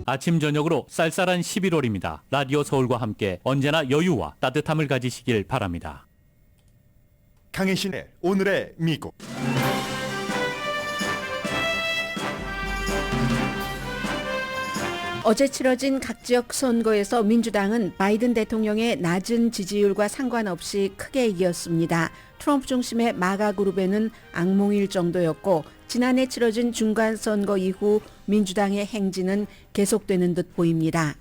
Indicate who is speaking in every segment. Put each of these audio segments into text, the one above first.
Speaker 1: 아침 저녁으로 쌀쌀한 11월입니다. 라디오 서울과 함께 언제나 여유와 따뜻함을 가지시길 바랍니다.
Speaker 2: 강혜신의 오늘의 미국.
Speaker 3: 어제 치러진 각 지역 선거에서 민주당은 바이든 대통령의 낮은 지지율과 상관없이 크게 이겼습니다. 트럼프 중심의 마가 그룹에는 악몽일 정도였고 지난해 치러진 중간선거 이후 민주당의 행진은 계속되는 듯 보입니다.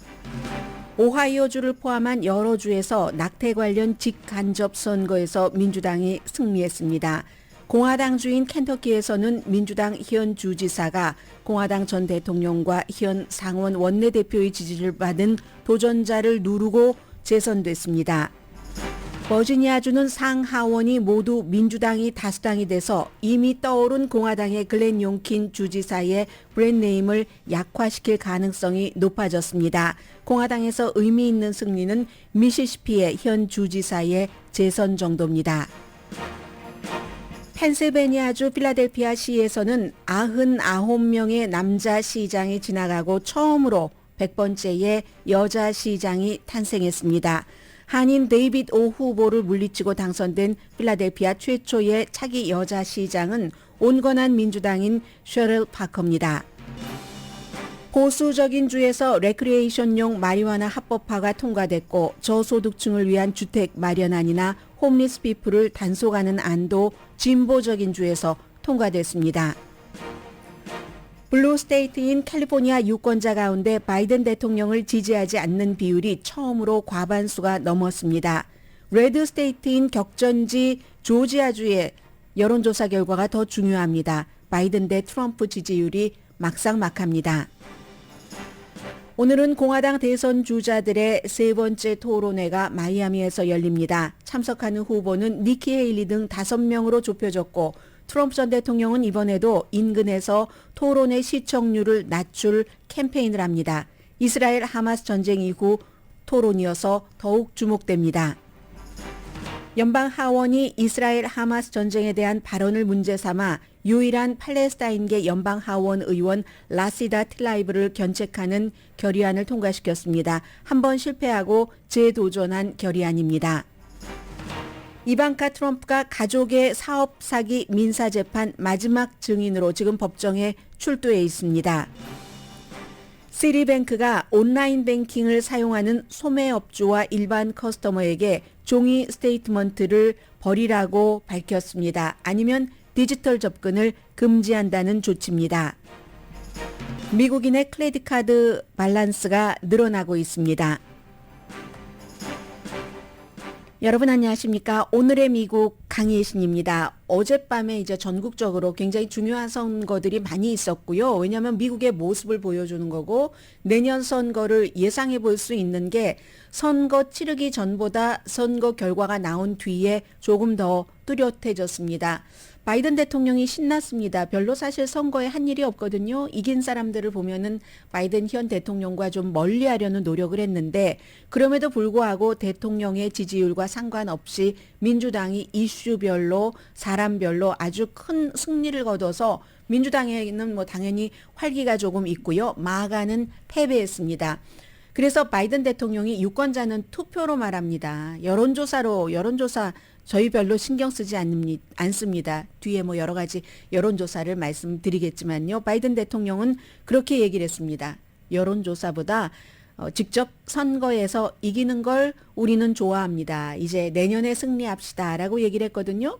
Speaker 3: 오하이오주를 포함한 여러 주에서 낙태 관련 직간접 선거에서 민주당이 승리했습니다. 공화당주인 켄터키에서는 민주당 현 주지사가 공화당 전 대통령과 현 상원 원내대표의 지지를 받은 도전자를 누르고 재선됐습니다. 버지니아주는 상하원이 모두 민주당이 다수당이 돼서 이미 떠오른 공화당의 글렌 용킨 주지사의 브랜드네임을 약화시킬 가능성이 높아졌습니다. 공화당에서 의미 있는 승리는 미시시피의 현 주지사의 재선 정도입니다. 펜실베니아주 필라델피아 시에서는 99명의 남자 시장이 지나가고 처음으로 100번째의 여자 시장이 탄생했습니다. 한인 데이빗 오 후보를 물리치고 당선된 필라델피아 최초의 차기 여자 시장은 온건한 민주당인 셰릴 파커입니다. 보수적인 주에서 레크리에이션용 마리화나 합법화가 통과됐고 저소득층을 위한 주택 마련안이나 홈리스 피플을 단속하는 안도 진보적인 주에서 통과됐습니다. 블루 스테이트인 캘리포니아 유권자 가운데 바이든 대통령을 지지하지 않는 비율이 처음으로 과반수가 넘었습니다. 레드 스테이트인 격전지 조지아주의 여론조사 결과가 더 중요합니다. 바이든 대 트럼프 지지율이 막상막합니다. 오늘은 공화당 대선 주자들의 세 번째 토론회가 마이애미에서 열립니다. 참석하는 후보는 니키 헤일리 등 5명으로 좁혀졌고 트럼프 전 대통령은 이번에도 인근에서 토론회 시청률을 낮출 캠페인을 합니다. 이스라엘 하마스 전쟁 이후 토론이어서 더욱 주목됩니다. 연방 하원이 이스라엘 하마스 전쟁에 대한 발언을 문제 삼아 유일한 팔레스타인계 연방 하원 의원 라시다 틸라이브를 견책하는 결의안을 통과시켰습니다. 한 번 실패하고 재도전한 결의안입니다. 이방카 트럼프가 가족의 사업 사기 민사재판 마지막 증인으로 지금 법정에 출두해 있습니다. 시리뱅크가 온라인 뱅킹을 사용하는 소매업주와 일반 커스터머에게 종이 스테이트먼트를 버리라고 밝혔습니다. 아니면 디지털 접근을 금지한다는 조치입니다. 미국인의 크레딧 카드 밸런스가 늘어나고 있습니다. 여러분 안녕하십니까? 오늘의 미국 강예신입니다. 어젯밤에 이제 전국적으로 굉장히 중요한 선거들이 많이 있었고요. 왜냐하면 미국의 모습을 보여주는 거고 내년 선거를 예상해 볼 수 있는 게 선거 치르기 전보다 선거 결과가 나온 뒤에 조금 더 뚜렷해졌습니다. 바이든 대통령이 신났습니다. 별로 사실 선거에 한 일이 없거든요. 이긴 사람들을 보면은 바이든 현 대통령과 좀 멀리하려는 노력을 했는데 그럼에도 불구하고 대통령의 지지율과 상관없이 민주당이 이슈별로 사람별로 아주 큰 승리를 거둬서 민주당에는 뭐 당연히 활기가 조금 있고요. 마가는 패배했습니다. 그래서 바이든 대통령이 유권자는 투표로 말합니다. 여론조사 저희 별로 신경 쓰지 않습니다. 뒤에 뭐 여러 가지 여론조사를 말씀드리겠지만요. 바이든 대통령은 그렇게 얘기를 했습니다. 여론조사보다 직접 선거에서 이기는 걸 우리는 좋아합니다. 이제 내년에 승리합시다라고 얘기를 했거든요.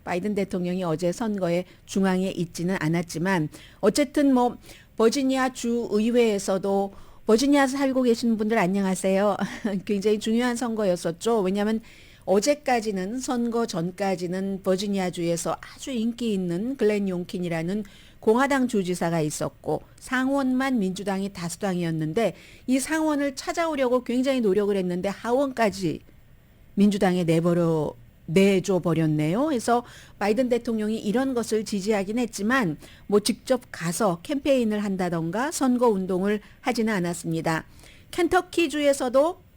Speaker 3: 바이든 대통령이 어제 선거의 중앙에 있지는 않았지만 어쨌든 뭐 버지니아 주 의회에서도 버지니아 살고 계시는 분들 안녕하세요. 굉장히 중요한 선거였었죠. 왜냐하면 어제까지는 선거 전까지는 버지니아주에서 아주 인기 있는 글렌 용킨이라는 공화당 주지사가 있었고 상원만 민주당이 다수당이었는데 이 상원을 찾아오려고 굉장히 노력을 했는데 하원까지 민주당에 내줘 버렸네요. 그래서 바이든 대통령이 이런 것을 지지하긴 했지만 뭐 직접 가서 캠페인을 한다던가 선거 운동을 하지는 않았습니다. 켄터키주에서도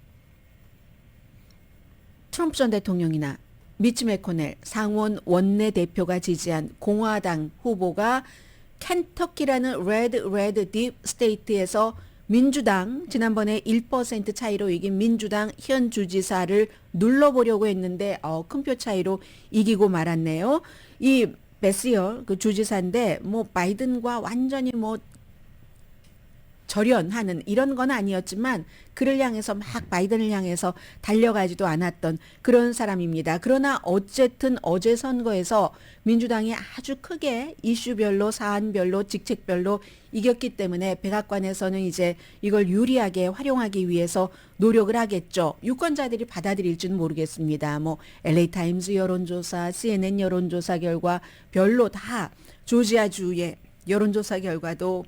Speaker 3: 트럼프 전 대통령이나 미치 매코넬 상원 원내대표가 지지한 공화당 후보가 켄터키라는 레드 딥 스테이트에서 민주당 지난번에 1% 차이로 이긴 민주당 현 주지사를 눌러보려고 했는데 큰 표 차이로 이기고 말았네요. 이 베시어 그 주지사인데 뭐 바이든과 완전히 뭐 절연하는 이런 건 아니었지만 그를 향해서 막 바이든을 향해서 달려가지도 않았던 그런 사람입니다. 그러나 어쨌든 어제 선거에서 민주당이 아주 크게 이슈별로 사안별로 직책별로 이겼기 때문에 백악관에서는 이제 이걸 유리하게 활용하기 위해서 노력을 하겠죠. 유권자들이 받아들일지는 모르겠습니다. 뭐 LA타임즈 여론조사, CNN 여론조사 결과 별로 다 조지아주의 여론조사 결과도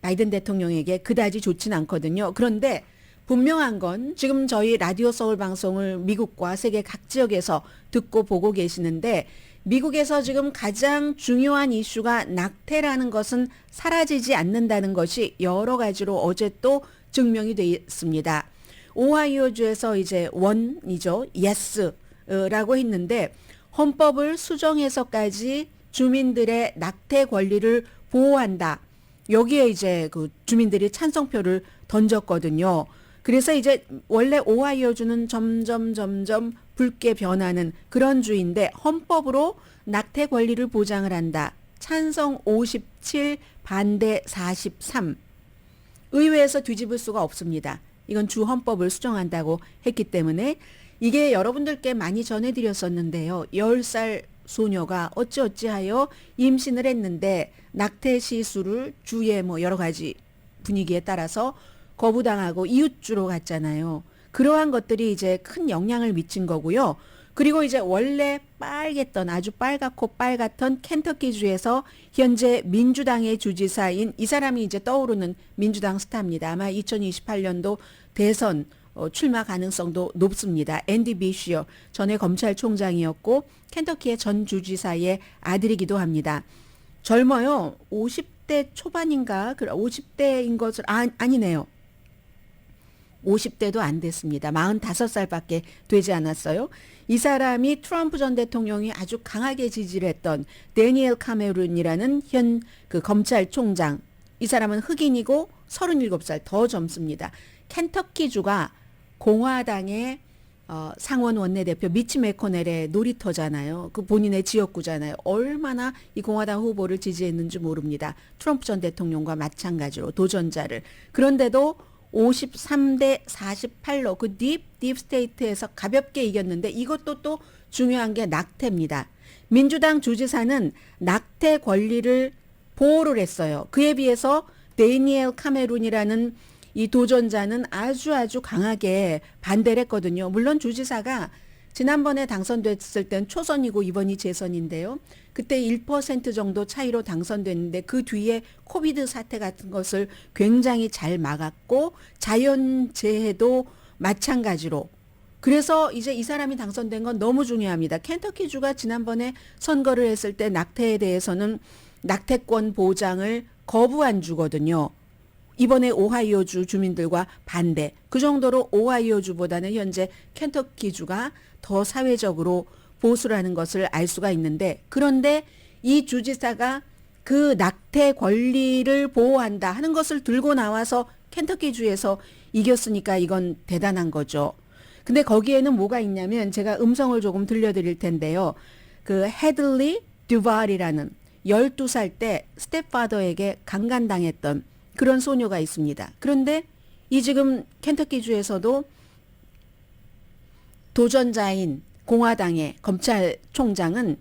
Speaker 3: 바이든 대통령에게 그다지 좋진 않거든요. 그런데 분명한 건 지금 저희 라디오 서울 방송을 미국과 세계 각 지역에서 듣고 보고 계시는데 미국에서 지금 가장 중요한 이슈가 낙태라는 것은 사라지지 않는다는 것이 여러 가지로 어제 또 증명이 되어 있습니다. 오하이오주에서 이제 원이죠. 예스라고 했는데 헌법을 수정해서까지 주민들의 낙태 권리를 보호한다. 여기에 이제 그 주민들이 찬성표를 던졌거든요. 그래서 이제 원래 오하이오주는 점점 붉게 변하는 그런 주인데 헌법으로 낙태 권리를 보장을 한다. 찬성 57, 반대 43. 의회에서 뒤집을 수가 없습니다. 이건 주 헌법을 수정한다고 했기 때문에 이게 여러분들께 많이 전해드렸었는데요. 10살 소녀가 어찌어찌하여 임신을 했는데 낙태 시술을 주의 뭐 여러 가지 분위기에 따라서 거부당하고 이웃주로 갔잖아요. 그러한 것들이 이제 큰 영향을 미친 거고요. 그리고 이제 원래 빨갰던 아주 빨갛고 빨갛던 켄터키주에서 현재 민주당의 주지사인 이 사람이 이제 떠오르는 민주당 스타입니다. 아마 2028년도 대선 출마 가능성도 높습니다. 앤디 비시어 전에 검찰총장이었고 켄터키의 전 주지사의 아들이기도 합니다. 젊어요. 50대 초반인가? 50대인 것을 아니네요. 50대도 안 됐습니다. 45살밖에 되지 않았어요. 이 사람이 트럼프 전 대통령이 아주 강하게 지지를 했던 데니엘 카메룬이라는 현 그 검찰총장. 이 사람은 흑인이고 37살 더 젊습니다. 켄터키주가 공화당의 상원 원내대표 미치 매코넬의 놀이터잖아요. 그 본인의 지역구잖아요. 얼마나 이 공화당 후보를 지지했는지 모릅니다. 트럼프 전 대통령과 마찬가지로 도전자를. 그런데도 53대 48로 그 딥 스테이트에서 가볍게 이겼는데 이것도 또 중요한 게 낙태입니다. 민주당 주지사는 낙태 권리를 보호를 했어요. 그에 비해서 데니엘 카메룬이라는 이 도전자는 아주 강하게 반대를 했거든요. 물론 주지사가 지난번에 당선됐을 땐 초선이고 이번이 재선인데요. 그때 1% 정도 차이로 당선됐는데 그 뒤에 코비드 사태 같은 것을 굉장히 잘 막았고 자연재해도 마찬가지로. 그래서 이제 이 사람이 당선된 건 너무 중요합니다. 켄터키주가 지난번에 선거를 했을 때 낙태에 대해서는 낙태권 보장을 거부한 주거든요. 이번에 오하이오주 주민들과 반대. 그 정도로 오하이오주보다는 현재 켄터키주가 더 사회적으로 보수라는 것을 알 수가 있는데 그런데 이 주지사가 그 낙태 권리를 보호한다 하는 것을 들고 나와서 켄터키주에서 이겼으니까 이건 대단한 거죠. 근데 거기에는 뭐가 있냐면 제가 음성을 조금 들려드릴 텐데요. 그 헤들리 듀발이라는 12살 때 스텝파더에게 강간당했던 그런 소녀가 있습니다. 그런데 이 지금 켄터키주에서도 도전자인 공화당의 검찰총장은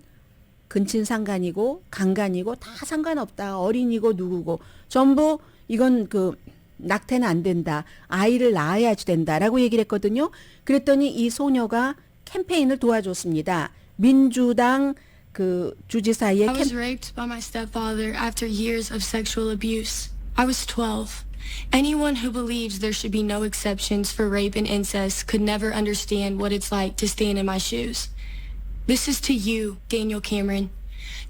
Speaker 3: 근친상간이고 강간이고 다 상관없다. 어린이고 누구고 전부 이건 그 낙태는 안 된다. 아이를 낳아야지 된다라고 얘기를 했거든요. 그랬더니 이 소녀가 캠페인을 도와줬습니다. 민주당 그 주지사의
Speaker 4: I was raped by my stepfather after years of sexual abuse. I was 12. Anyone who believes there should be no exceptions for rape and incest could never understand what it's like to stand in my shoes. This is to you, Daniel Cameron.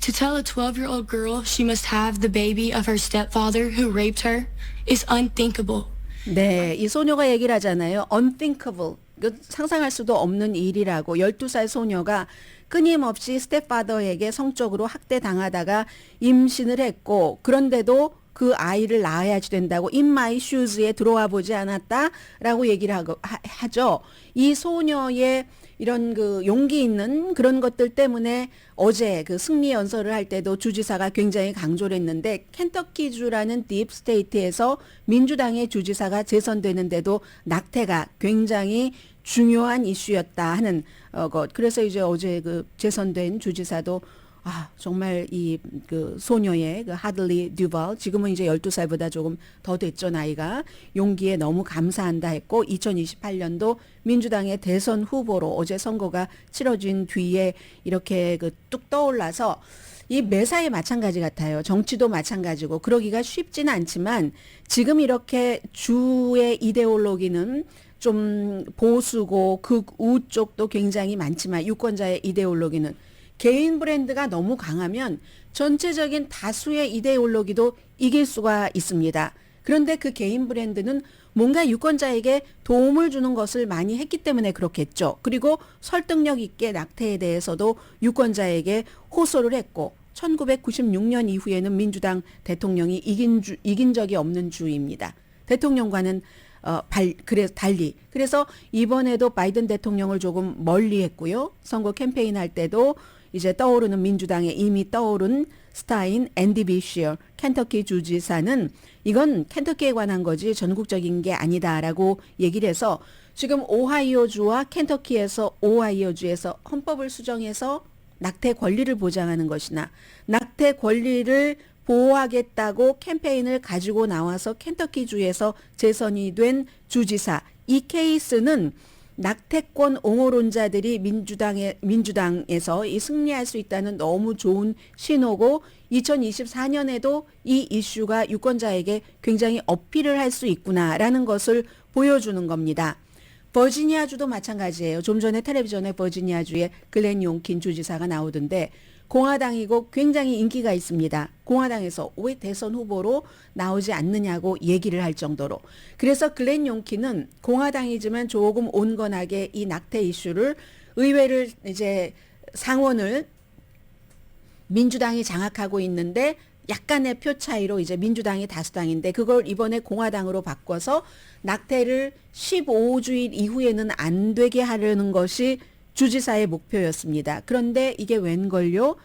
Speaker 4: To tell a 12-year-old girl she must have the baby of her stepfather who raped her is unthinkable.
Speaker 3: 네, 이 소녀가 얘기를 하잖아요. unthinkable. 상상할 수도 없는 일이라고 12살 소녀가 끊임없이 스텝파더에게 성적으로 학대당하다가 임신을 했고 그런데도 그 아이를 낳아야지 된다고 in my shoes에 들어와 보지 않았다라고 얘기를 하죠. 이 소녀의 이런 그 용기 있는 그런 것들 때문에 어제 그 승리 연설을 할 때도 주지사가 굉장히 강조를 했는데 켄터키주라는 딥스테이트에서 민주당의 주지사가 재선되는데도 낙태가 굉장히 중요한 이슈였다 하는 것. 그래서 이제 어제 그 재선된 주지사도 정말 이 그 소녀의 그 하들리 듀발 지금은 이제 12살보다 조금 더 됐죠 나이가 용기에 너무 감사한다 했고 2028년도 민주당의 대선 후보로 어제 선거가 치러진 뒤에 이렇게 그 뚝 떠올라서 이 매사에 마찬가지 같아요. 정치도 마찬가지고 그러기가 쉽지는 않지만 지금 이렇게 주의 이데올로기는 좀 보수고 극우 쪽도 굉장히 많지만 유권자의 이데올로기는 개인 브랜드가 너무 강하면 전체적인 다수의 이데올로기도 이길 수가 있습니다. 그런데 그 개인 브랜드는 뭔가 유권자에게 도움을 주는 것을 많이 했기 때문에 그렇겠죠. 그리고 설득력 있게 낙태에 대해서도 유권자에게 호소를 했고 1996년 이후에는 민주당 대통령이 이긴 적이 없는 주입니다. 대통령과는 달리. 그래서 이번에도 바이든 대통령을 조금 멀리 했고요. 선거 캠페인 할 때도 이제 떠오르는 민주당에 이미 떠오른 스타인 앤디 비셔 켄터키 주지사는 이건 켄터키에 관한 거지 전국적인 게 아니다라고 얘기를 해서 지금 오하이오주와 켄터키에서 오하이오주에서 헌법을 수정해서 낙태 권리를 보장하는 것이나 낙태 권리를 보호하겠다고 캠페인을 가지고 나와서 켄터키주에서 재선이 된 주지사 이 케이스는 낙태권 옹호론자들이 민주당에서 이 승리할 수 있다는 너무 좋은 신호고 2024년에도 이 이슈가 유권자에게 굉장히 어필을 할 수 있구나라는 것을 보여주는 겁니다. 버지니아주도 마찬가지예요. 좀 전에 텔레비전에 버지니아주의 글렌 용킨 주지사가 나오던데 공화당이고 굉장히 인기가 있습니다. 공화당에서 왜 대선 후보로 나오지 않느냐고 얘기를 할 정도로. 그래서 글렌 용킨은 공화당이지만 조금 온건하게 이 낙태 이슈를 의회를 이제 상원을 민주당이 장악하고 있는데 약간의 표 차이로 이제 민주당이 다수당인데 그걸 이번에 공화당으로 바꿔서 낙태를 15주일 이후에는 안 되게 하려는 것이 주지사의 목표였습니다. 그런데 이게 웬걸요?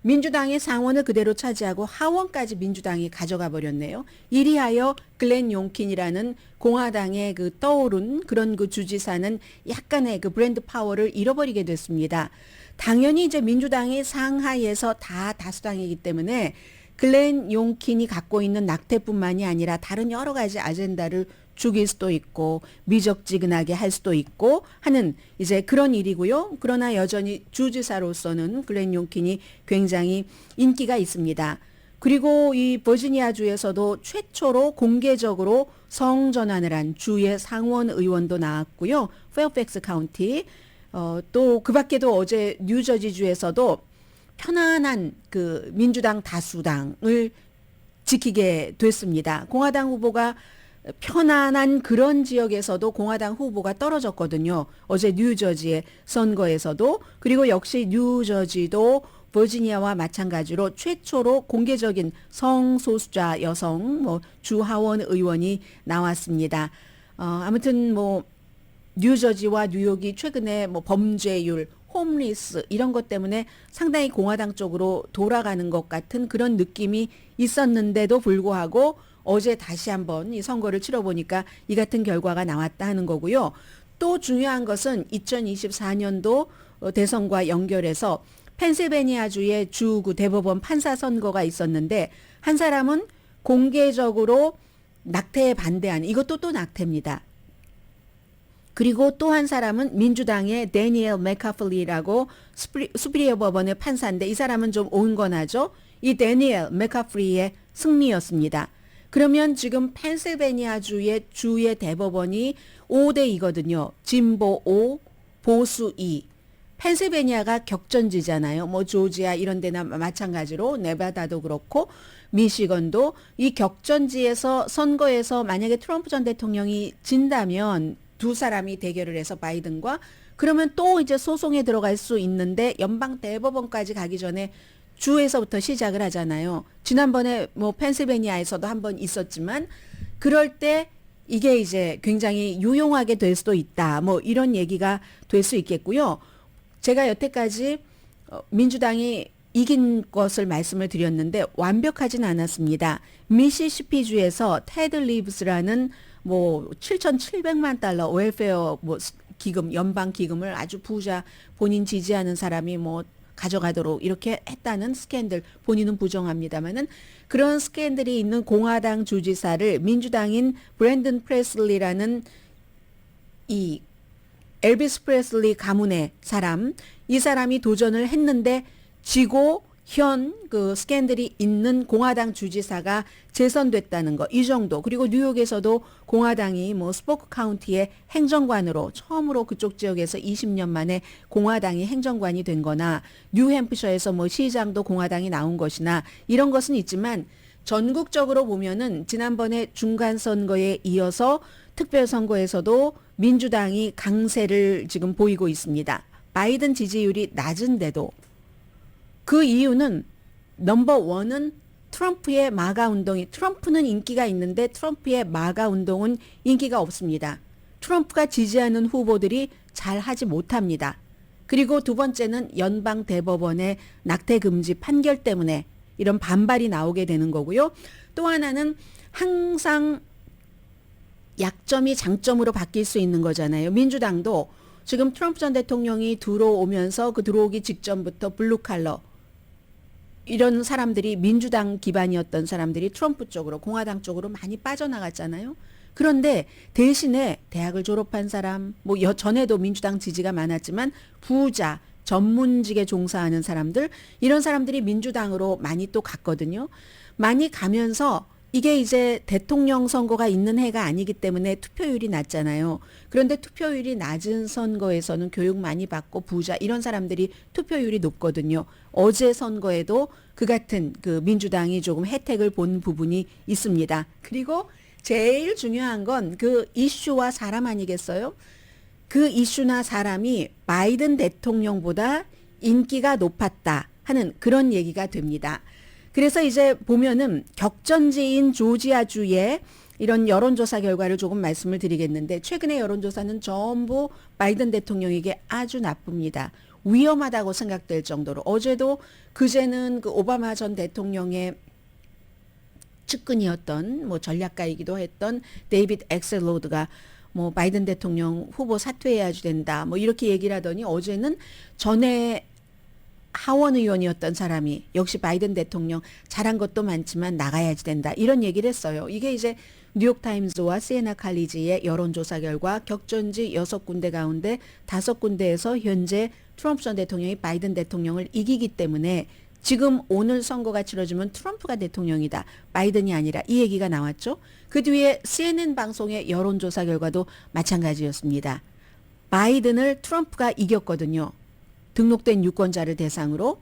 Speaker 3: 민주당이 상원을 그대로 차지하고 하원까지 민주당이 가져가 버렸네요. 이리하여 글렌 용킨이라는 공화당의 그 떠오른 그런 그 주지사는 약간의 그 브랜드 파워를 잃어버리게 됐습니다. 당연히 이제 민주당이 상하이에서 다 다수당이기 때문에 글렌 용킨이 갖고 있는 낙태뿐만이 아니라 다른 여러 가지 아젠다를 죽일 수도 있고 미적지근하게 할 수도 있고 하는 이제 그런 일이고요. 그러나 여전히 주지사로서는 글렌 용킨이 굉장히 인기가 있습니다. 그리고 이 버지니아주에서도 최초로 공개적으로 성전환을 한 주의 상원 의원도 나왔고요. 페어팩스 카운티 또 그 밖에도 어제 뉴저지주에서도 편안한 그 민주당 다수당을 지키게 됐습니다. 공화당 후보가 편안한 그런 지역에서도 공화당 후보가 떨어졌거든요. 어제 뉴저지의 선거에서도 그리고 역시 뉴저지도 버지니아와 마찬가지로 최초로 공개적인 성소수자 여성 주하원 의원이 나왔습니다. 아무튼 뉴저지와 뉴욕이 최근에 범죄율 홈리스 이런 것 때문에 상당히 공화당 쪽으로 돌아가는 것 같은 그런 느낌이 있었는데도 불구하고 어제 다시 한번 이 선거를 치러보니까 이 같은 결과가 나왔다 하는 거고요. 또 중요한 것은 2024년도 대선과 연결해서 펜실베니아주의 주 대법원 판사 선거가 있었는데 한 사람은 공개적으로 낙태에 반대하는 이것도 또 낙태입니다. 그리고 또 한 사람은 민주당의 데니엘 맥카플리라고 수피리어 법원의 판사인데 이 사람은 좀 온건하죠. 이 데니엘 맥카플리의 승리였습니다. 그러면 지금 펜실베니아주의 주의 대법원이 5대2거든요. 진보 5, 보수 2. 펜실베니아가 격전지잖아요. 조지아 이런 데나 마찬가지로 네바다도 그렇고 미시건도 이 격전지에서 선거에서 만약에 트럼프 전 대통령이 진다면 두 사람이 대결을 해서 바이든과 그러면 또 이제 소송에 들어갈 수 있는데 연방 대법원까지 가기 전에 주에서부터 시작을 하잖아요. 지난번에 뭐 펜실베니아에서도 한번 있었지만 그럴 때 이게 이제 굉장히 유용하게 될 수도 있다. 뭐 이런 얘기가 될 수 있겠고요. 제가 여태까지 민주당이 이긴 것을 말씀을 드렸는데 완벽하진 않았습니다. 미시시피주에서 테드 리브스라는 뭐 7,700만 달러 웰페어 뭐 기금, 연방 기금을 아주 부자 본인 지지하는 사람이 뭐 가져가도록 이렇게 했다는 스캔들, 본인은 부정합니다만은 그런 스캔들이 있는 공화당 주지사를 민주당인 브랜든 프레슬리라는 이 엘비스 프레슬리 가문의 사람, 이 사람이 도전을 했는데 지고 현 그 스캔들이 있는 공화당 주지사가 재선됐다는 거, 이 정도. 그리고 뉴욕에서도 공화당이 뭐 스포크 카운티의 행정관으로 처음으로 그쪽 지역에서 20년 만에 공화당이 행정관이 된 거나 뉴햄프셔에서 뭐 시장도 공화당이 나온 것이나 이런 것은 있지만 전국적으로 보면은 지난번에 중간 선거에 이어서 특별 선거에서도 민주당이 강세를 지금 보이고 있습니다. 바이든 지지율이 낮은데도 그 이유는 넘버 원은 트럼프의 마가 운동이, 트럼프는 인기가 있는데 트럼프의 마가 운동은 인기가 없습니다. 트럼프가 지지하는 후보들이 잘 하지 못합니다. 그리고 두 번째는 연방 대법원의 낙태 금지 판결 때문에 이런 반발이 나오게 되는 거고요. 또 하나는 항상 약점이 장점으로 바뀔 수 있는 거잖아요. 민주당도 지금 트럼프 전 대통령이 들어오면서 그 들어오기 직전부터 블루칼러 이런 사람들이 민주당 기반이었던 사람들이 트럼프 쪽으로 공화당 쪽으로 많이 빠져나갔잖아요. 그런데 대신에 대학을 졸업한 사람, 뭐 전에도 민주당 지지가 많았지만 부자, 전문직에 종사하는 사람들, 이런 사람들이 민주당으로 많이 또 갔거든요. 많이 가면서 이게 이제 대통령 선거가 있는 해가 아니기 때문에 투표율이 낮잖아요. 그런데 투표율이 낮은 선거에서는 교육 많이 받고 부자 이런 사람들이 투표율이 높거든요. 어제 선거에도 그 같은 그 민주당이 조금 혜택을 본 부분이 있습니다. 그리고 제일 중요한 건 그 이슈와 사람 아니겠어요? 그 이슈나 사람이 바이든 대통령보다 인기가 높았다 하는 그런 얘기가 됩니다. 그래서 이제 보면은 격전지인 조지아주의 이런 여론조사 결과를 조금 말씀을 드리겠는데 최근의 여론조사는 전부 바이든 대통령에게 아주 나쁩니다. 위험하다고 생각될 정도로 어제도 그제는 그 오바마 전 대통령의 측근이었던 뭐 전략가이기도 했던 데이비드 엑셀로드가 뭐 바이든 대통령 후보 사퇴해야 된다 뭐 이렇게 얘기를 하더니 어제는 전에 하원 의원이었던 사람이 역시 바이든 대통령 잘한 것도 많지만 나가야지 된다 이런 얘기를 했어요. 이게 이제 뉴욕타임즈와 시에나 칼리지의 여론조사 결과 격전지 6군데 가운데 5군데에서 현재 트럼프 전 대통령이 바이든 대통령을 이기기 때문에 지금 오늘 선거가 치러지면 트럼프가 대통령이다. 바이든이 아니라 이 얘기가 나왔죠. 그 뒤에 CNN 방송의 여론조사 결과도 마찬가지였습니다. 바이든을 트럼프가 이겼거든요. 등록된 유권자를 대상으로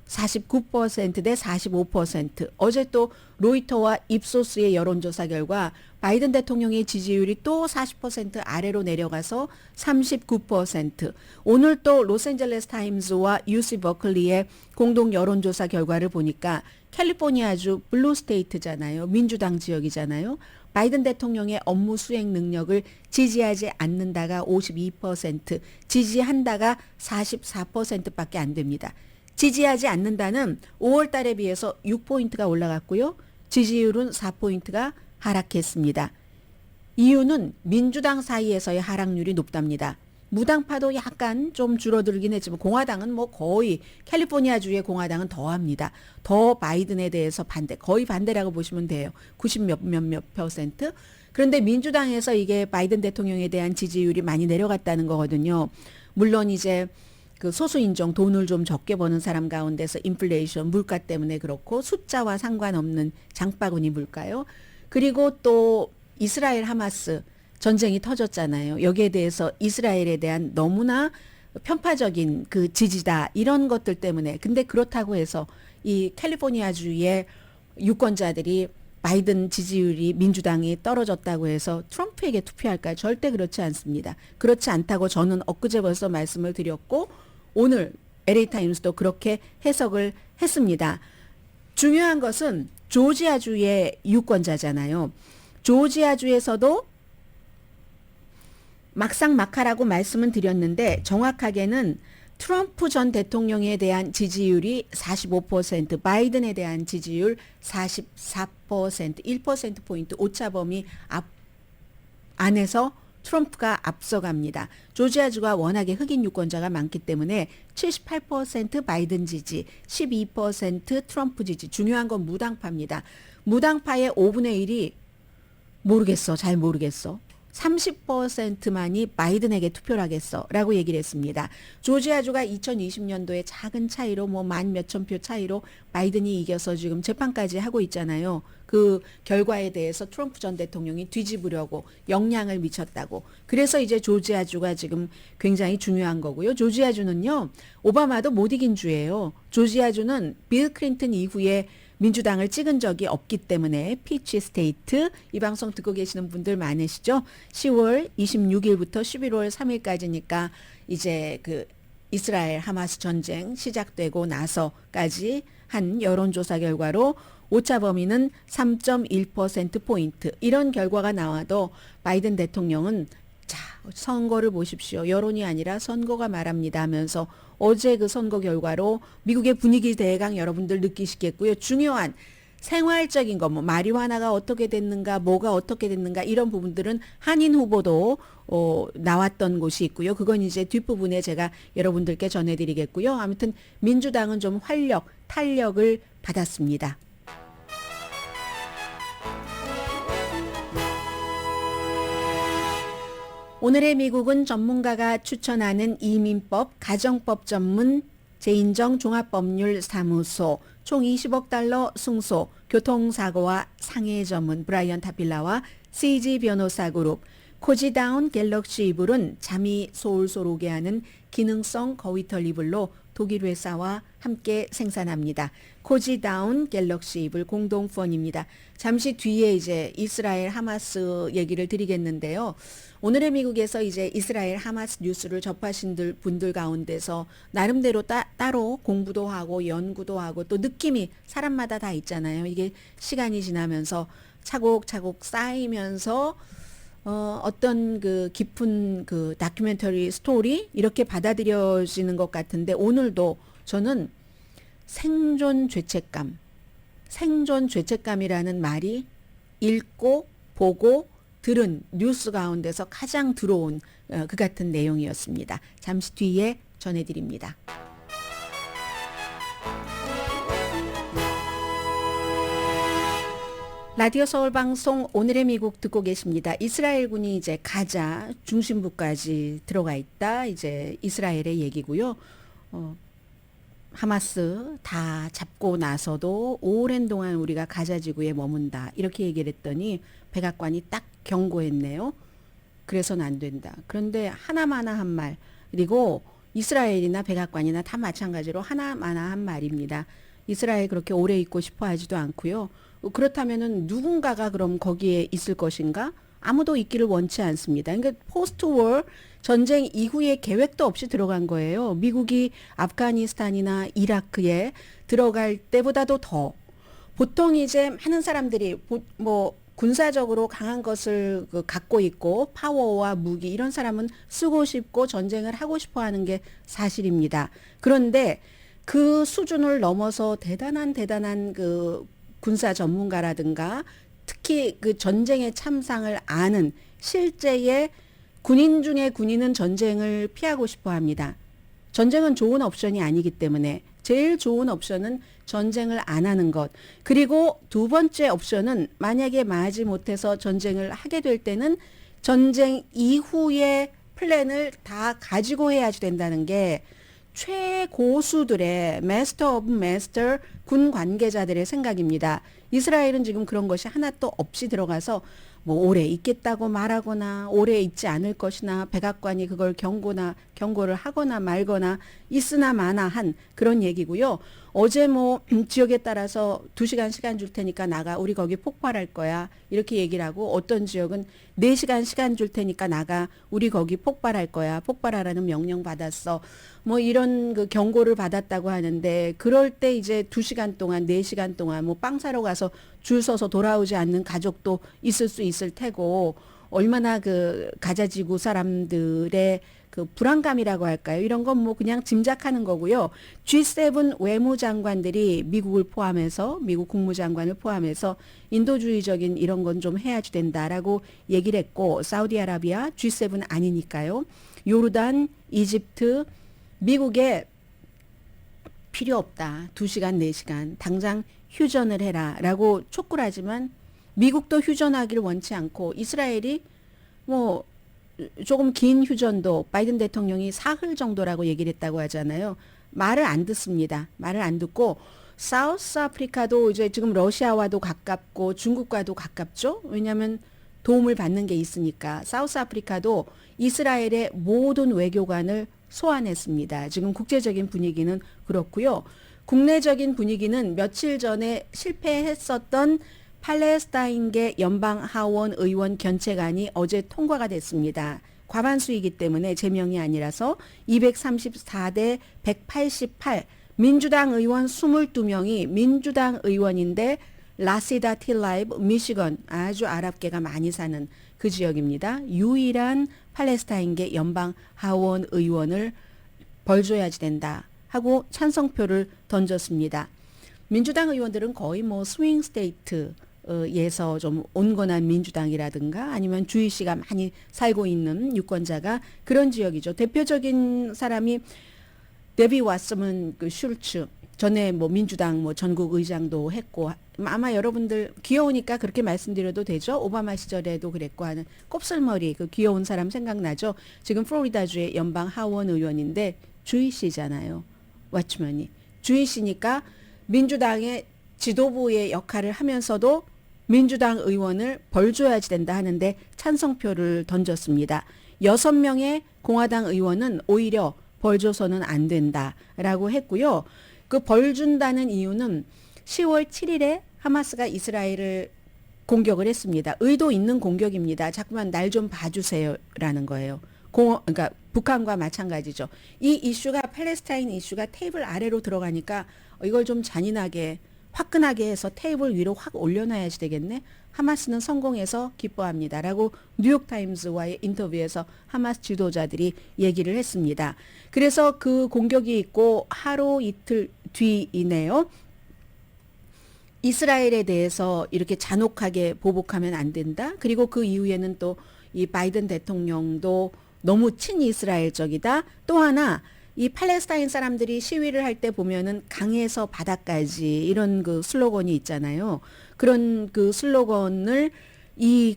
Speaker 3: 49%대 45%. 어제 또 로이터와 입소스의 여론조사 결과 바이든 대통령의 지지율이 또 40% 아래로 내려가서 39%. 오늘 또 로스앤젤레스 타임즈와 UC 버클리의 공동 여론조사 결과를 보니까 캘리포니아주 블루 스테이트잖아요. 민주당 지역이잖아요. 바이든 대통령의 업무 수행 능력을 지지하지 않는다가 52%, 지지한다가 44%밖에 안 됩니다. 지지하지 않는다는 5월 달에 비해서 6포인트가 올라갔고요. 지지율은 4포인트가 하락했습니다. 이유는 민주당 사이에서의 하락률이 높답니다. 무당파도 약간 좀 줄어들긴 했지만 공화당은 뭐 거의 캘리포니아주의 공화당은 더합니다. 더 바이든에 대해서 반대, 거의 반대라고 보시면 돼요. 90 몇몇 %. 그런데 민주당에서 이게 바이든 대통령에 대한 지지율이 많이 내려갔다는 거거든요. 물론 이제 그 소수인종 돈을 좀 적게 버는 사람 가운데서 인플레이션, 물가 때문에 그렇고 숫자와 상관없는 장바구니 물가요. 그리고 또 이스라엘 하마스 전쟁이 터졌잖아요. 여기에 대해서 이스라엘에 대한 너무나 편파적인 그 지지다 이런 것들 때문에. 근데 그렇다고 해서 이 캘리포니아주의 유권자들이 바이든 지지율이 민주당이 떨어졌다고 해서 트럼프에게 투표할까요? 절대 그렇지 않습니다. 그렇지 않다고 저는 엊그제 벌써 말씀을 드렸고 오늘 LA타임스도 그렇게 해석을 했습니다. 중요한 것은 조지아주의 유권자잖아요. 조지아주에서도 막상막하라고 말씀은 드렸는데 정확하게는 트럼프 전 대통령에 대한 지지율이 45%, 바이든에 대한 지지율 44%, 1%포인트 오차범위 안에서 트럼프가 앞서갑니다. 조지아주가 워낙에 흑인 유권자가 많기 때문에 78% 바이든 지지, 12% 트럼프 지지. 중요한 건 무당파입니다. 무당파의 5분의 1이 모르겠어, 잘 모르겠어. 30%만이 바이든에게 투표를 하겠어 라고 얘기를 했습니다. 조지아주가 2020년도에 작은 차이로 뭐 만 몇천 표 차이로 바이든이 이겨서 지금 재판까지 하고 있잖아요. 그 결과에 대해서 트럼프 전 대통령이 뒤집으려고 영향을 미쳤다고. 그래서 이제 조지아주가 지금 굉장히 중요한 거고요. 조지아주는요, 오바마도 못 이긴 주예요. 조지아주는 빌 클린턴 이후에 민주당을 찍은 적이 없기 때문에 피치 스테이트, 이 방송 듣고 계시는 분들 많으시죠? 10월 26일부터 11월 3일까지니까 이제 그 이스라엘 하마스 전쟁 시작되고 나서까지 한 여론조사 결과로 오차 범위는 3.1%포인트. 이런 결과가 나와도 바이든 대통령은 자, 선거를 보십시오. 여론이 아니라 선거가 말합니다 하면서 어제 그 선거 결과로 미국의 분위기 대강 여러분들 느끼시겠고요. 중요한 생활적인 거, 뭐 마리화나가 어떻게 됐는가, 뭐가 어떻게 됐는가 이런 부분들은 한인 후보도 나왔던 곳이 있고요. 그건 이제 뒷부분에 제가 여러분들께 전해드리겠고요. 아무튼 민주당은 좀 탄력을 받았습니다. 오늘의 미국은 전문가가 추천하는 이민법, 가정법 전문 재인정 종합법률사무소, 총 20억 달러 승소, 교통사고와 상해 전문 브라이언 타필라와 CG 변호사 그룹, 코지다운 갤럭시 이불은 잠이 솔솔 오게 하는 기능성 거위털 이불로 독일 회사와 함께 생산합니다. 코지다운 갤럭시 이불 공동펀입니다. 잠시 뒤에 이제 이스라엘 하마스 얘기를 드리겠는데요. 오늘의 미국에서 이제 이스라엘 하마스 뉴스를 접하신 분들 가운데서 나름대로 따로 공부도 하고 연구도 하고 또 느낌이 사람마다 다 있잖아요. 이게 시간이 지나면서 차곡차곡 쌓이면서 어떤 그 깊은 그 다큐멘터리 스토리 이렇게 받아들여지는 것 같은데 오늘도 저는 생존 죄책감이라는 말이 읽고 보고 들은 뉴스 가운데서 가장 들어온 그 같은 내용이었습니다. 잠시 뒤에 전해드립니다. 라디오 서울 방송 오늘의 미국 듣고 계십니다. 이스라엘군이 이제 가자 중심부까지 들어가 있다. 이제 이스라엘의 얘기고요. 하마스 다 잡고 나서도 오랜 동안 우리가 가자 지구에 머문다. 이렇게 얘기를 했더니 백악관이 딱 경고했네요. 그래서는 안 된다. 그런데 하나마나 한 말, 그리고 이스라엘이나 백악관이나 다 마찬가지로 하나마나 한 말입니다. 이스라엘 그렇게 오래 있고 싶어 하지도 않고요. 그렇다면은 누군가가 그럼 거기에 있을 것인가? 아무도 있기를 원치 않습니다. 그러니까 포스트 월 전쟁 이후에 계획도 없이 들어간 거예요. 미국이 아프가니스탄이나 이라크에 들어갈 때보다도 더 보통 이제 많은 사람들이 뭐 군사적으로 강한 것을 갖고 있고 파워와 무기 이런 사람은 쓰고 싶고 전쟁을 하고 싶어 하는 게 사실입니다. 그런데 그 수준을 넘어서 대단한 그 군사 전문가라든가 특히 그 전쟁의 참상을 아는 실제의 군인 중에 군인은 전쟁을 피하고 싶어 합니다. 전쟁은 좋은 옵션이 아니기 때문에 제일 좋은 옵션은 전쟁을 안 하는 것. 그리고 두 번째 옵션은 만약에 망하지 못해서 전쟁을 하게 될 때는 전쟁 이후의 플랜을 다 가지고 해야지 된다는 게 최고수들의 마스터 오브 마스터 군 관계자들의 생각입니다. 이스라엘은 지금 그런 것이 하나도 없이 들어가서 뭐 오래 있겠다고 말하거나 오래 있지 않을 것이나 백악관이 그걸 경고를 하거나 말거나 있으나 마나 한 그런 얘기고요. 어제 뭐 지역에 따라서 2시간 시간 줄 테니까 나가. 우리 거기 폭발할 거야. 이렇게 얘기를 하고 어떤 지역은 4시간 시간 줄 테니까 나가. 우리 거기 폭발할 거야. 폭발하라는 명령 받았어. 뭐 이런 그 경고를 받았다고 하는데 그럴 때 이제 2시간 동안 4시간 동안 뭐 빵 사러 가서 줄 서서 돌아오지 않는 가족도 있을 수 있을 테고 얼마나 그 가자지구 사람들의 그 불안감이라고 할까요? 이런 건 뭐 그냥 짐작하는 거고요. G7 외무장관들이 미국을 포함해서 미국 국무장관을 포함해서 인도주의적인 이런 건 좀 해야지 된다라고 얘기를 했고 사우디아라비아 G7 아니니까요. 요르단, 이집트, 미국에 필요 없다. 2시간, 4시간 당장 휴전을 해라라고 촉구를 하지만 미국도 휴전하기를 원치 않고 이스라엘이 뭐 조금 긴 휴전도 바이든 대통령이 사흘 정도라고 얘기를 했다고 하잖아요. 말을 안 듣습니다. 말을 안 듣고 사우스 아프리카도 이제 지금 러시아와도 가깝고 중국과도 가깝죠. 왜냐하면 도움을 받는 게 있으니까 사우스 아프리카도 이스라엘의 모든 외교관을 소환했습니다. 지금 국제적인 분위기는 그렇고요. 국내적인 분위기는 며칠 전에 실패했었던 팔레스타인계 연방하원 의원 견책안이 어제 통과가 됐습니다. 과반수이기 때문에 제명이 아니라서 234대 188 민주당 의원 22명이 민주당 의원인데 라시다 틸라이브 미시건 아주 아랍계가 많이 사는 그 지역입니다. 유일한 팔레스타인계 연방하원 의원을 벌 줘야지 된다 하고 찬성표를 던졌습니다. 민주당 의원들은 거의 뭐 스윙 스테이트 에서 좀 온건한 민주당이라든가 아니면 주이시가 많이 살고 있는 유권자가 그런 지역이죠. 대표적인 사람이 데비 왓서먼 그 슐츠 전에 뭐 민주당 뭐 전국 의장도 했고 아마 여러분들 귀여우니까 그렇게 말씀드려도 되죠. 오바마 시절에도 그랬고 하는 곱슬머리 그 귀여운 사람 생각나죠. 지금 플로리다주의 연방 하원 의원인데 주이시잖아요. 왓츠먼이 주이시니까 민주당의 지도부의 역할을 하면서도 민주당 의원을 벌줘야지 된다 하는데 찬성표를 던졌습니다. 6명의 공화당 의원은 오히려 벌줘서는 안 된다라고 했고요. 그 벌준다는 이유는 10월 7일에 하마스가 이스라엘을 공격을 했습니다. 의도 있는 공격입니다. 자꾸만 날 좀 봐주세요라는 거예요. 그러니까 북한과 마찬가지죠. 이 이슈가 팔레스타인 이슈가 테이블 아래로 들어가니까 이걸 좀 잔인하게 화끈하게 해서 테이블 위로 확 올려놔야지 되겠네. 하마스는 성공해서 기뻐합니다라고 뉴욕타임스와의 인터뷰에서 하마스 지도자들이 얘기를 했습니다. 그래서 그 공격이 있고 하루 이틀 뒤이네요. 이스라엘에 대해서 이렇게 잔혹하게 보복하면 안 된다. 그리고 그 이후에는 또 이 바이든 대통령도 너무 친이스라엘적이다. 또 하나 이 팔레스타인 사람들이 시위를 할 때 보면은 강에서 바다까지 이런 그 슬로건이 있잖아요. 그런 그 슬로건을 이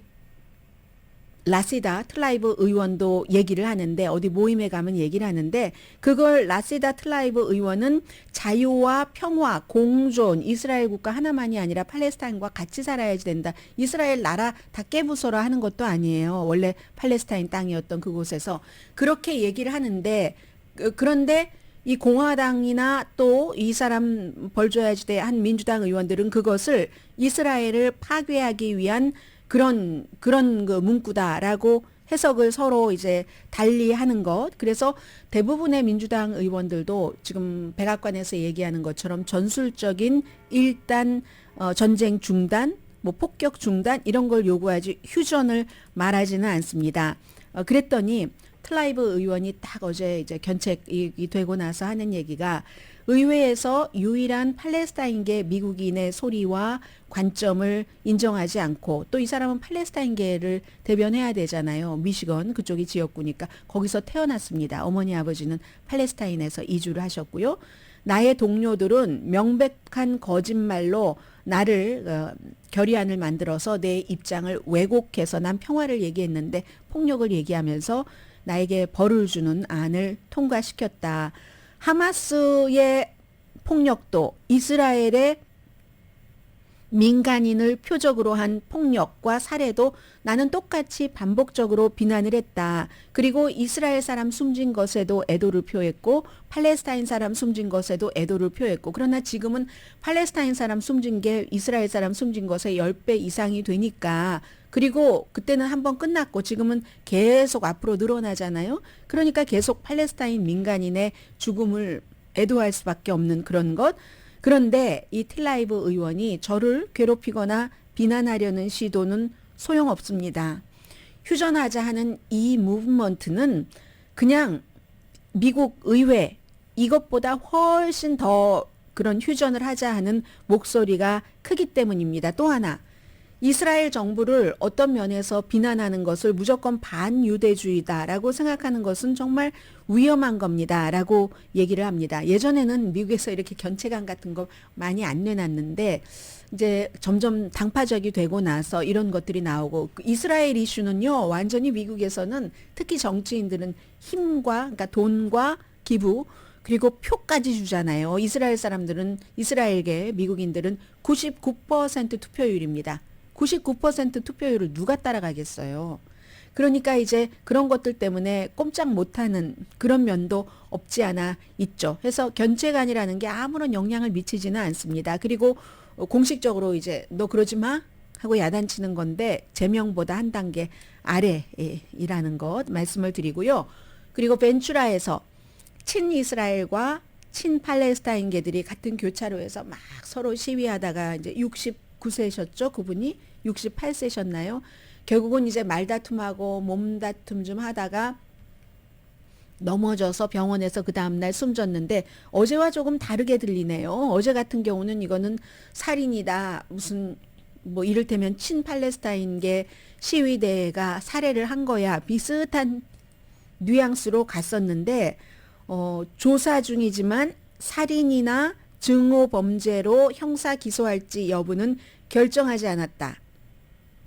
Speaker 3: 라시다 트라이브 의원도 얘기를 하는데 어디 모임에 가면 얘기를 하는데 그걸 라시다 트라이브 의원은 자유와 평화, 공존, 이스라엘 국가 하나만이 아니라 팔레스타인과 같이 살아야지 된다. 이스라엘 나라 다 깨부숴라 하는 것도 아니에요. 원래 팔레스타인 땅이었던 그곳에서 그렇게 얘기를 하는데 그런데 이 공화당이나 또 이 사람 벌줘야지 돼 한 민주당 의원들은 그것을 이스라엘을 파괴하기 위한 그런 그 문구다라고 해석을 서로 이제 달리하는 것. 그래서 대부분의 민주당 의원들도 지금 백악관에서 얘기하는 것처럼 전술적인 일단 전쟁 중단, 뭐 폭격 중단 이런 걸 요구하지 휴전을 말하지는 않습니다. 그랬더니 트라이브 의원이 딱 어제 이제 견책이 되고 나서 하는 얘기가 의회에서 유일한 팔레스타인계 미국인의 소리와 관점을 인정하지 않고 또 이 사람은 팔레스타인계를 대변해야 되잖아요. 미시건 그쪽이 지역구니까 거기서 태어났습니다. 어머니 아버지는 팔레스타인에서 이주를 하셨고요. 나의 동료들은 명백한 거짓말로 나를 결의안을 만들어서 내 입장을 왜곡해서 난 평화를 얘기했는데 폭력을 얘기하면서 나에게 벌을 주는 안을 통과시켰다. 하마스의 폭력도 이스라엘의 민간인을 표적으로 한 폭력과 살해도 나는 똑같이 반복적으로 비난을 했다. 그리고 이스라엘 사람 숨진 것에도 애도를 표했고 팔레스타인 사람 숨진 것에도 애도를 표했고 그러나 지금은 팔레스타인 사람 숨진 게 이스라엘 사람 숨진 것의 10배 이상이 되니까 그리고 그때는 한번 끝났고 지금은 계속 앞으로 늘어나잖아요. 그러니까 계속 팔레스타인 민간인의 죽음을 애도할 수밖에 없는 그런 것. 그런데 이 틸라이브 의원이 저를 괴롭히거나 비난하려는 시도는 소용없습니다. 휴전하자 하는 이 무브먼트는 그냥 미국 의회 이것보다 훨씬 더 그런 휴전을 하자 하는 목소리가 크기 때문입니다. 또 하나 이스라엘 정부를 어떤 면에서 비난하는 것을 무조건 반유대주의다라고 생각하는 것은 정말 위험한 겁니다라고 얘기를 합니다. 예전에는 미국에서 이렇게 견체감 같은 거 많이 안 내놨는데 이제 점점 당파적이 되고 나서 이런 것들이 나오고 이스라엘 이슈는요 완전히 미국에서는 특히 정치인들은 힘과 그러니까 돈과 기부 그리고 표까지 주잖아요. 이스라엘 사람들은 이스라엘계 미국인들은 99% 투표율입니다. 99% 투표율을 누가 따라가겠어요. 그러니까 이제 그런 것들 때문에 꼼짝 못하는 그런 면도 없지 않아 있죠. 그래서 견체간이라는 게 아무런 영향을 미치지는 않습니다. 그리고 공식적으로 이제 너 그러지 마 하고 야단치는 건데 제명보다 한 단계 아래이라는 것 말씀을 드리고요. 그리고 벤츄라에서 친이스라엘과 친팔레스타인계들이 같은 교차로에서 막 서로 시위하다가 이제 69세셨죠. 그분이 68세셨나요? 결국은 이제 말다툼하고 몸다툼 좀 하다가 넘어져서 병원에서 그 다음날 숨졌는데 어제와 조금 다르게 들리네요. 어제 같은 경우는 이거는 살인이다. 무슨 뭐 이를테면 친팔레스타인계 시위대가 살해를 한 거야. 비슷한 뉘앙스로 갔었는데 조사 중이지만 살인이나 증오 범죄로 형사 기소할지 여부는 결정하지 않았다.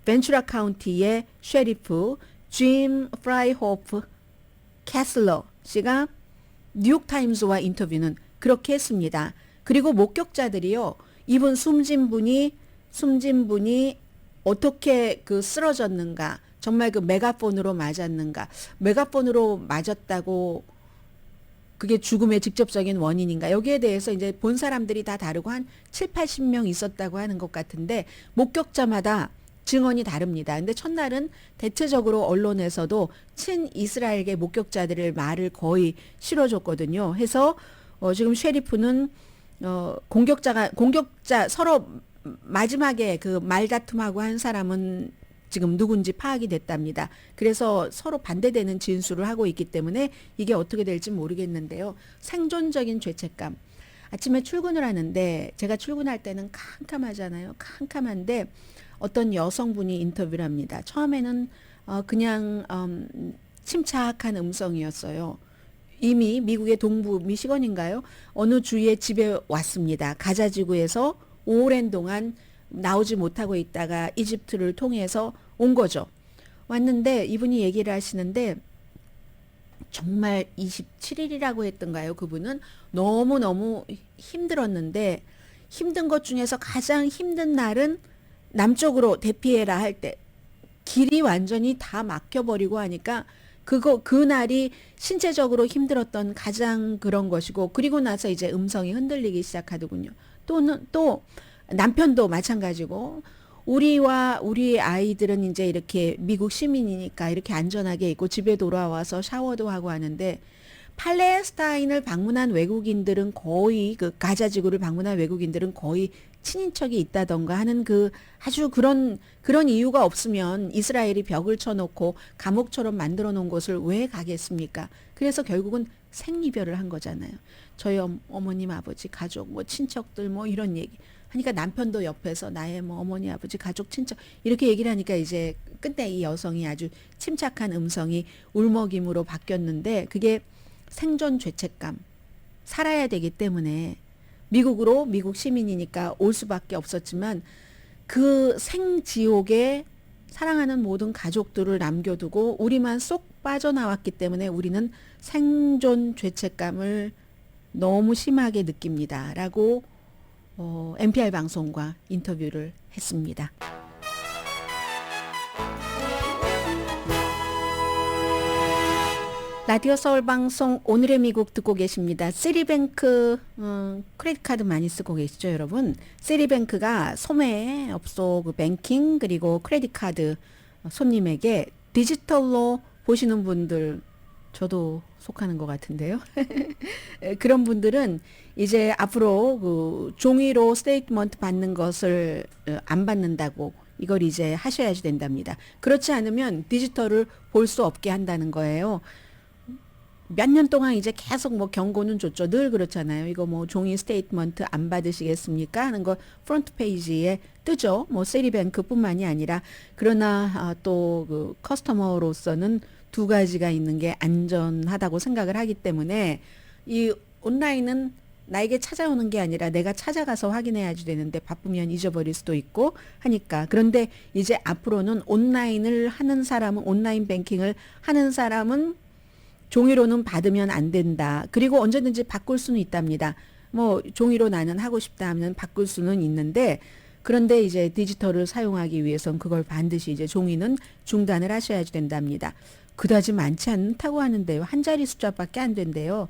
Speaker 3: 벤츄라 카운티의 셰리프 짐 프라이호프 캐슬러 씨가 뉴욕타임스와 인터뷰는 그렇게 했습니다. 그리고 목격자들이요. 이분 숨진 분이 어떻게 그 쓰러졌는가 정말 그 메가폰으로 맞았는가 메가폰으로 맞았다고 그게 죽음의 직접적인 원인인가 여기에 대해서 이제 본 사람들이 다 다르고 한 7, 80명 있었다고 하는 것 같은데 목격자마다 증언이 다릅니다. 근데 첫날은 대체적으로 언론에서도 친이스라엘계 목격자들의 말을 거의 실어줬거든요. 해서 지금 셰리프는 공격자 서로 마지막에 그 말다툼하고 한 사람은 지금 누군지 파악이 됐답니다. 그래서 서로 반대되는 진술을 하고 있기 때문에 이게 어떻게 될지 모르겠는데요. 생존적인 죄책감. 아침에 출근을 하는데 제가 출근할 때는 캄캄하잖아요. 캄캄한데 어떤 여성분이 인터뷰를 합니다. 처음에는 그냥 침착한 음성이었어요. 이미 미국의 동부 미시건인가요? 어느 주에 집에 왔습니다. 가자지구에서 오랜 동안 나오지 못하고 있다가 이집트를 통해서 온 거죠. 왔는데 이분이 얘기를 하시는데 정말 27일이라고 했던가요? 그분은 너무너무 힘들었는데 힘든 것 중에서 가장 힘든 날은 남쪽으로 대피해라 할 때 길이 완전히 다 막혀버리고 하니까 그날이 신체적으로 힘들었던 가장 그런 것이고 그리고 나서 이제 음성이 흔들리기 시작하더군요. 또 남편도 마찬가지고 우리와 우리 아이들은 이제 이렇게 미국 시민이니까 이렇게 안전하게 있고 집에 돌아와서 샤워도 하고 하는데 팔레스타인을 방문한 외국인들은 거의 그 가자지구를 방문한 외국인들은 거의 친인척이 있다던가 하는 그 아주 그런 이유가 없으면 이스라엘이 벽을 쳐놓고 감옥처럼 만들어 놓은 곳을 왜 가겠습니까? 그래서 결국은 생이별을 한 거잖아요. 저희 어머님, 아버지, 가족, 뭐 친척들 뭐 이런 얘기 하니까 남편도 옆에서 나의 뭐 어머니, 아버지, 가족, 친척 이렇게 얘기를 하니까 이제 끝내 이 여성이 아주 침착한 음성이 울먹임으로 바뀌었는데 그게 생존 죄책감. 살아야 되기 때문에 미국 시민이니까 올 수밖에 없었지만 그 생지옥에 사랑하는 모든 가족들을 남겨두고 우리만 쏙 빠져나왔기 때문에 우리는 생존 죄책감을 너무 심하게 느낍니다. 라고 NPR 방송과 인터뷰를 했습니다. 라디오 서울 방송 오늘의 미국 듣고 계십니다. 시리뱅크 크레딧 카드 많이 쓰고 계시죠, 여러분? 시리뱅크가 소매업소 그 뱅킹 그리고 크레딧 카드 손님에게 디지털로 보시는 분들 저도 속하는 것 같은데요. 그런 분들은 이제 앞으로 그 종이로 스테이트먼트 받는 것을 안 받는다고 이걸 이제 하셔야지 된답니다. 그렇지 않으면 디지털을 볼 수 없게 한다는 거예요. 몇 년 동안 이제 계속 뭐 경고는 줬죠. 늘 그렇잖아요. 이거 뭐 종이 스테이트먼트 안 받으시겠습니까? 하는 거 프론트 페이지에 뜨죠. 뭐 세리뱅크뿐만이 아니라 그러나 또 그 커스터머로서는 두 가지가 있는 게 안전하다고 생각을 하기 때문에 이 온라인은 나에게 찾아오는 게 아니라 내가 찾아가서 확인해야지 되는데 바쁘면 잊어버릴 수도 있고 하니까. 그런데 이제 앞으로는 온라인을 하는 사람은 온라인 뱅킹을 하는 사람은 종이로는 받으면 안 된다. 그리고 언제든지 바꿀 수는 있답니다. 뭐 종이로 나는 하고 싶다 하면 바꿀 수는 있는데 그런데 이제 디지털을 사용하기 위해선 그걸 반드시 이제 종이는 중단을 하셔야지 된답니다. 그다지 많지 않다고 하는데요. 한 자리 숫자밖에 안 된대요.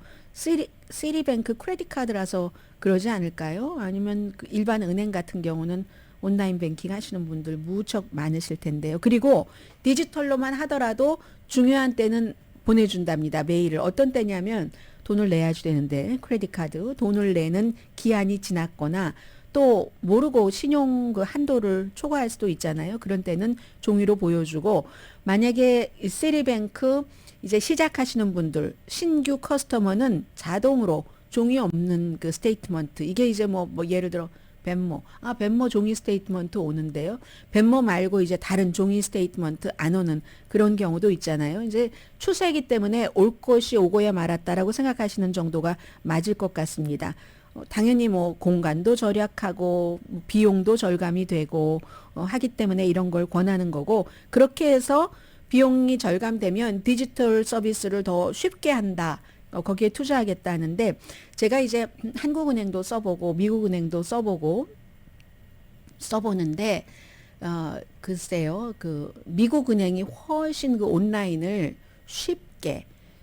Speaker 3: 시리뱅크 크레딧 카드라서 그러지 않을까요? 아니면 그 일반 은행 같은 경우는 온라인 뱅킹 하시는 분들 무척 많으실 텐데요. 그리고 디지털로만 하더라도 중요한 때는 보내준답니다. 메일을. 어떤 때냐면 돈을 내야지 되는데 크레딧 카드 돈을 내는 기한이 지났거나 또 모르고 신용 그 한도를 초과할 수도 있잖아요. 그런 때는 종이로 보여주고 만약에 시리뱅크 이제 시작하시는 분들 신규 커스터머는 자동으로 종이 없는 그 스테이트먼트 이게 이제 뭐 예를 들어 벤모 종이 스테이트먼트 오는데요. 벤모 말고 이제 다른 종이 스테이트먼트 안 오는 그런 경우도 있잖아요. 이제 추세이기 때문에 올 것이 오고야 말았다라고 생각하시는 정도가 맞을 것 같습니다. 당연히 뭐 공간도 절약하고 비용도 절감이 되고 하기 때문에 이런 걸 권하는 거고 그렇게 해서 비용이 절감되면 디지털 서비스를 더 쉽게 한다. 거기에 투자하겠다는데 제가 이제 한국은행도 써보고 미국은행도 써보는데 글쎄요 그 미국은행이 훨씬 그 온라인을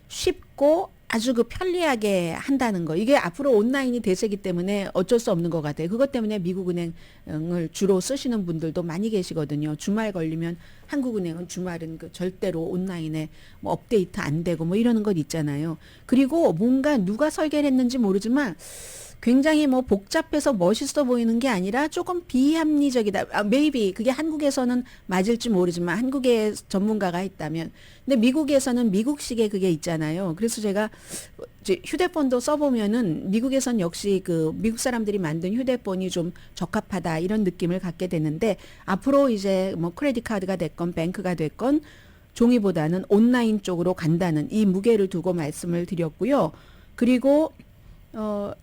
Speaker 3: 쉽고 아주 그 편리하게 한다는 거. 이게 앞으로 온라인이 대세이기 때문에 어쩔 수 없는 것 같아요. 그것 때문에 미국은행을 주로 쓰시는 분들도 많이 계시거든요. 주말 걸리면 한국은행은 주말은 그 절대로 온라인에 뭐 업데이트 안 되고 뭐 이러는 것 있잖아요. 그리고 뭔가 누가 설계를 했는지 모르지만 굉장히 뭐 복잡해서 멋있어 보이는 게 아니라 조금 비합리적이다. maybe 그게 한국에서는 맞을지 모르지만 한국에 전문가가 있다면. 근데 미국에서는 미국식의 그게 있잖아요. 그래서 제가 이제 휴대폰도 써보면은 미국에선 역시 그 미국 사람들이 만든 휴대폰이 좀 적합하다 이런 느낌을 갖게 되는데 앞으로 이제 뭐 크레딧 카드가 됐건 뱅크가 됐건 종이보다는 온라인 쪽으로 간다는 이 무게를 두고 말씀을 드렸고요. 그리고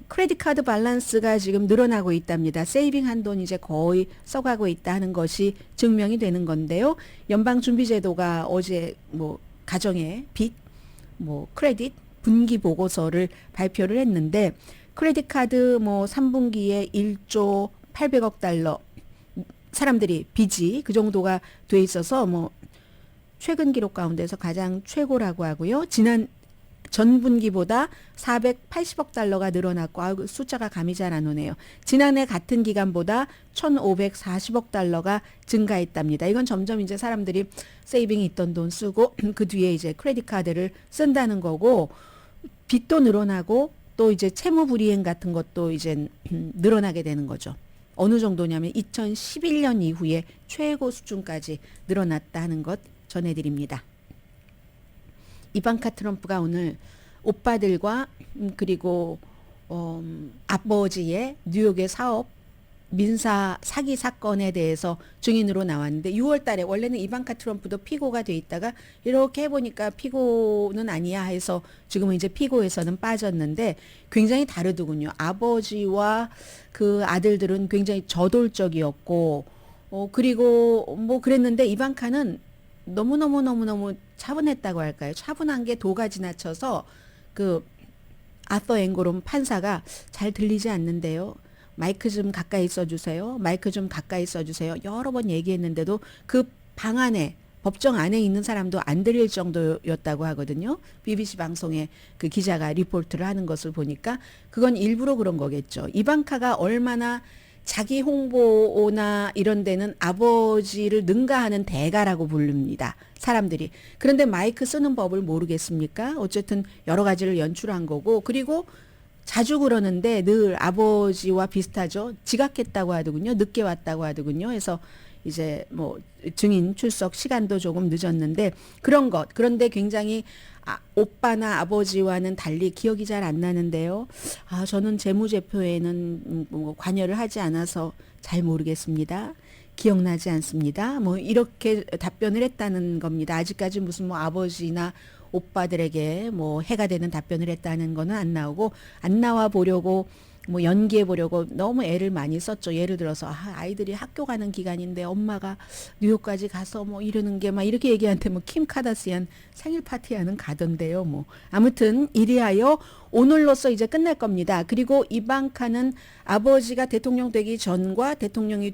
Speaker 3: 크레딧 카드 밸런스가 지금 늘어나고 있답니다. 세이빙 한돈 이제 거의 써가고 있다 하는 것이 증명이 되는 건데요. 연방준비제도가 어제 뭐 가정의 빚, 뭐 크레딧 분기 보고서를 발표를 했는데 크레딧 카드 뭐 3분기에 1조 800억 달러 사람들이 빚이 그 정도가 돼 있어서 뭐 최근 기록 가운데서 가장 최고라고 하고요. 지난 전분기보다 480억 달러가 늘어났고 숫자가 감이 잘 안 오네요. 지난해 같은 기간보다 1,540억 달러가 증가했답니다. 이건 점점 이제 사람들이 세이빙이 있던 돈 쓰고 그 뒤에 이제 크레딧 카드를 쓴다는 거고 빚도 늘어나고 또 이제 채무 불이행 같은 것도 이제 늘어나게 되는 거죠. 어느 정도냐면 2011년 이후에 최고 수준까지 늘어났다 하는 것 전해드립니다. 이방카 트럼프가 오늘 오빠들과 그리고 아버지의 뉴욕의 사업 민사 사기 사건에 대해서 증인으로 나왔는데 6월 달에 원래는 이방카 트럼프도 피고가 돼 있다가 이렇게 해보니까 피고는 아니야 해서 지금은 이제 피고에서는 빠졌는데 굉장히 다르더군요. 아버지와 그 아들들은 굉장히 저돌적이었고 그리고 뭐 그랬는데 이방카는 너무너무 차분했다고 할까요? 차분한 게 도가 지나쳐서 그 아서 앵고롬 판사가 잘 들리지 않는데요. 마이크 좀 가까이 써주세요. 마이크 좀 가까이 써주세요. 여러 번 얘기했는데도 그 방 안에 법정 안에 있는 사람도 안 들릴 정도였다고 하거든요. BBC 방송에 그 기자가 리포트를 하는 것을 보니까 그건 일부러 그런 거겠죠. 이방카가 얼마나 자기 홍보나 이런 데는 아버지를 능가하는 대가라고 부릅니다. 사람들이. 그런데 마이크 쓰는 법을 모르겠습니까? 어쨌든 여러 가지를 연출한 거고, 그리고 자주 그러는데 늘 아버지와 비슷하죠. 지각했다고 하더군요. 늦게 왔다고 하더군요. 그래서 이제 뭐 증인 출석 시간도 조금 늦었는데 그런 것. 그런데 굉장히 오빠나 아버지와는 달리 기억이 잘 안 나는데요. 저는 재무제표에는 뭐 관여를 하지 않아서 잘 모르겠습니다. 기억나지 않습니다. 뭐 이렇게 답변을 했다는 겁니다. 아직까지 무슨 뭐 아버지나 오빠들에게 뭐 해가 되는 답변을 했다는 거는 안 나오고, 안 나와 보려고 뭐 연기해 보려고 너무 애를 많이 썼죠. 예를 들어서 아이들이 학교 가는 기간인데 엄마가 뉴욕까지 가서 뭐 이러는 게 막 이렇게 얘기한테 뭐 킴 카다시안 생일 파티하는 가던데요. 뭐 아무튼 이리하여 오늘로써 이제 끝날 겁니다. 그리고 이방카는 아버지가 대통령 되기 전과 대통령이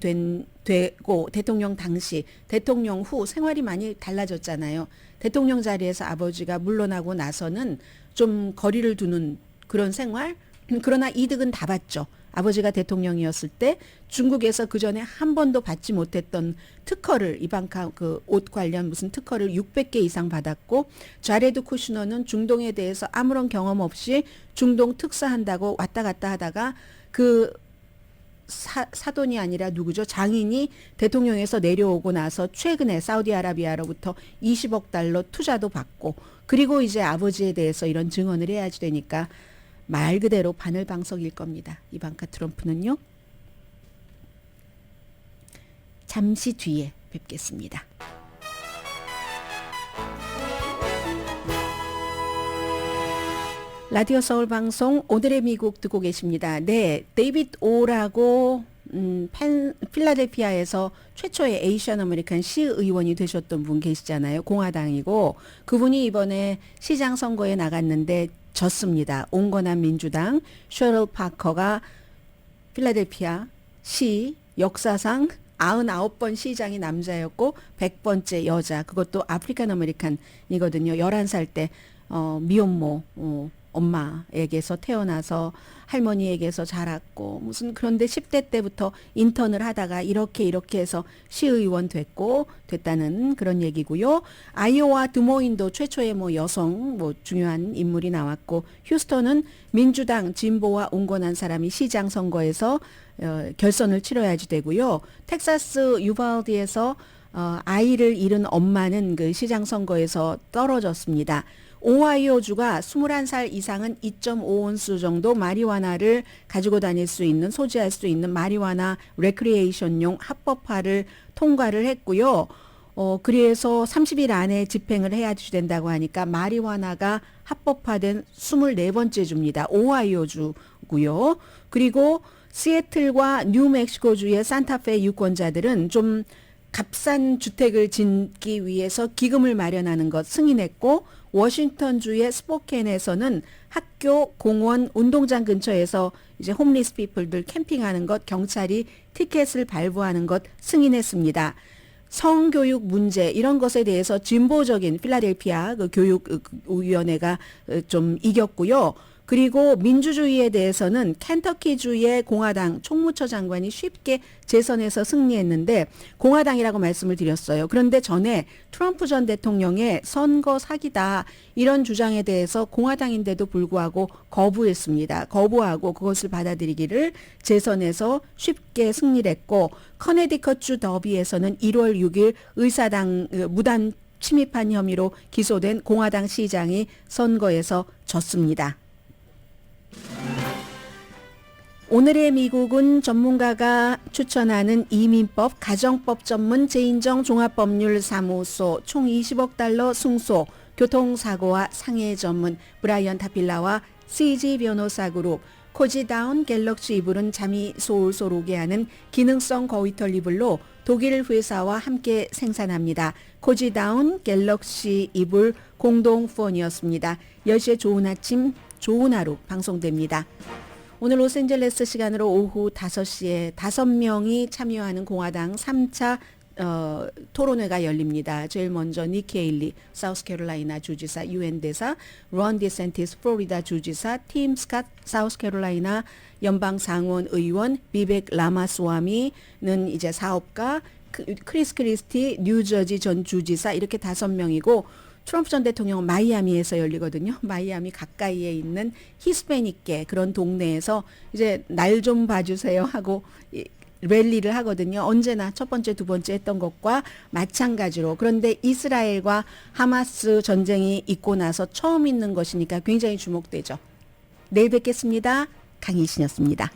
Speaker 3: 되고 대통령 당시, 대통령 후 생활이 많이 달라졌잖아요. 대통령 자리에서 아버지가 물러나고 나서는 좀 거리를 두는 그런 생활. 그러나 이득은 다 받죠. 아버지가 대통령이었을 때 중국에서 그 전에 한 번도 받지 못했던 특허를, 이방카 그 옷 관련 무슨 특허를 600개 이상 받았고, 자레드 쿠슈너는 중동에 대해서 아무런 경험 없이 중동 특사한다고 왔다 갔다 하다가 그 사돈이 아니라 누구죠? 장인이 대통령에서 내려오고 나서 최근에 사우디아라비아로부터 20억 달러 투자도 받고, 그리고 이제 아버지에 대해서 이런 증언을 해야지 되니까 말 그대로 바늘방석일 겁니다. 이방카 트럼프는요. 잠시 뒤에 뵙겠습니다. 라디오 서울 방송 오늘의 미국 듣고 계십니다. 네, 데이빗 오라고 필라델피아에서 최초의 에이시안 아메리칸 시의원이 되셨던 분 계시잖아요. 공화당이고 그분이 이번에 시장 선거에 나갔는데 졌습니다. 온건한 민주당 셔럴 파커가 필라델피아 시 역사상 99번 시장이 남자였고 100번째 여자, 그것도 아프리칸 아메리칸이거든요. 11살 때 미혼모 엄마에게서 태어나서 할머니에게서 자랐고 무슨, 그런데 10대 때부터 인턴을 하다가 이렇게 해서 시의원 됐다는 그런 얘기고요. 아이오와 드모인도 최초의 뭐 여성 뭐 중요한 인물이 나왔고, 휴스턴은 민주당 진보와 온건한 사람이 시장 선거에서 결선을 치러야지 되고요. 텍사스 유발디에서 아이를 잃은 엄마는 그 시장 선거에서 떨어졌습니다. 오하이오주가 21살 이상은 2.5온스 정도 마리화나를 가지고 다닐 수 있는, 소지할 수 있는 마리화나 레크리에이션용 합법화를 통과를 했고요. 그래서 30일 안에 집행을 해야 된다고 하니까 마리화나가 합법화된 24번째 주입니다. 오하이오주고요. 그리고 시애틀과 뉴멕시코주의 산타페 유권자들은 좀 값싼 주택을 짓기 위해서 기금을 마련하는 것 승인했고, 워싱턴주의 스포켄에서는 학교, 공원, 운동장 근처에서 이제 홈리스 피플들 캠핑하는 것 경찰이 티켓을 발부하는 것 승인했습니다. 성교육 문제 이런 것에 대해서 진보적인 필라델피아 그 교육위원회가 좀 이겼고요. 그리고 민주주의에 대해서는 켄터키주의 공화당 총무처 장관이 쉽게 재선에서 승리했는데 공화당이라고 말씀을 드렸어요. 그런데 전에 트럼프 전 대통령의 선거 사기다 이런 주장에 대해서 공화당인데도 불구하고 거부했습니다. 거부하고 그것을 받아들이기를 재선에서 쉽게 승리를 했고, 커네디컷주 더비에서는 1월 6일 의사당 무단 침입한 혐의로 기소된 공화당 시장이 선거에서 졌습니다. 오늘의 미국은 전문가가 추천하는 이민법, 가정법 전문 제인정 종합법률사무소 총 20억 달러 승소, 교통사고와 상해 전문 브라이언 타필라와 CG 변호사 그룹, 코지다운 갤럭시 이불은 잠이 솔솔 오게 하는 기능성 거위털 이불로 독일 회사와 함께 생산합니다. 코지다운 갤럭시 이불 공동 후원이었습니다. 10시에 좋은 아침, 좋은 하루 방송됩니다. 오늘 로스앤젤레스 시간으로 오후 5시에 5명이 참여하는 공화당 3차 토론회가 열립니다. 제일 먼저 니키 헤일리 사우스캐롤라이나 주지사 유엔 대사, 론 디센티스 플로리다 주지사, 팀 스캇 사우스캐롤라이나 연방 상원 의원, 비벡 라마스와미는 이제 사업가, 크리스 크리스티 뉴저지 전 주지사 이렇게 5명이고 트럼프 전 대통령은 마이애미에서 열리거든요. 마이애미 가까이에 있는 히스패닉계 그런 동네에서 이제 날 좀 봐주세요 하고 랠리를 하거든요. 언제나 첫 번째, 두 번째 했던 것과 마찬가지로. 그런데 이스라엘과 하마스 전쟁이 있고 나서 처음 있는 것이니까 굉장히 주목되죠. 내일 뵙겠습니다. 강희신이었습니다.